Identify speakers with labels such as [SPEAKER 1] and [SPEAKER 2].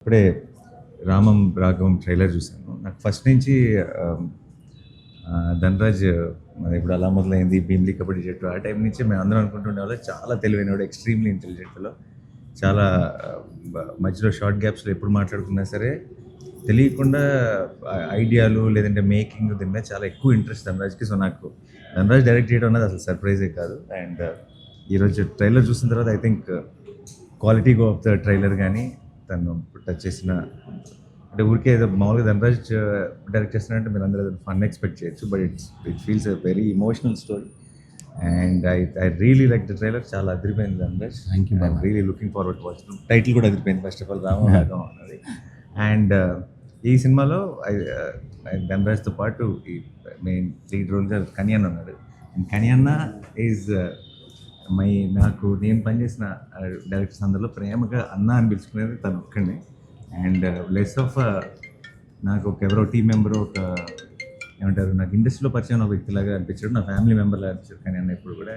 [SPEAKER 1] ఇప్పుడే రామం రాఘవం ట్రైలర్ చూశాను. నాకు ఫస్ట్ నుంచి ధనరాజ్ మరి ఇప్పుడు అలా మొదలైంది భీమ్లీ కబడ్డీ జట్టు ఆ టైం నుంచి మేము అందరం అనుకుంటుండే వాళ్ళు చాలా తెలివైనవాడు, ఎక్స్ట్రీమ్లీ ఇంటెలిజెంట్లో చాలా మధ్యలో షార్ట్ గ్యాప్స్లో ఎప్పుడు మాట్లాడుకున్నా సరే తెలియకుండా ఐడియాలు లేదంటే మేకింగ్ దీని మీద చాలా ఎక్కువ ఇంట్రెస్ట్ ధనరాజ్కి. సో నాకు ధనరాజ్ డైరెక్ట్ చేయడం అన్నది అసలు సర్ప్రైజే కాదు. అండ్ ఈరోజు ట్రైలర్ చూసిన తర్వాత I think quality of the trailer కానీ తను టచ్ చేసిన అంటే ఊరికే ఏదో మామూలుగా ధనరాజ్ డైరెక్ట్ చేస్తున్నారంటే మీరు అందరూ ఫన్ ఎక్స్పెక్ట్ చేయొచ్చు, but it feels a very emotional story. And I really like the trailer. చాలా అదిరిపోయింది Dhanraj.
[SPEAKER 2] Thank you.
[SPEAKER 1] I'm really looking forward to watch. Title కూడా అదిరిపోయింది ఫస్ట్ ఆఫ్ ఆల్, రామరాగం అన్నది. అండ్ ఈ సినిమాలో ధనరాజ్తో పాటు ఈ మెయిన్ లీడ్ రోల్గా కన్యాన్ ఉన్నాడు. అండ్ కన్యాన్న ఈజ్ నేను పనిచేసిన డైరెక్టర్స్ అందరిలో ప్రేమగా అన్న అని పిలుచుకునేది తను ఒక్కడే. అండ్ లెస్ ఆఫ్ నాకు ఎవరో టీం మెంబరు ఏమంటారు నాకు ఇండస్ట్రీలో పరిచయం ఒక వ్యక్తిలాగా అనిపించాడు, నా ఫ్యామిలీ మెంబర్లా అనిపించాడు కానీ అన్న ఇప్పుడు కూడా.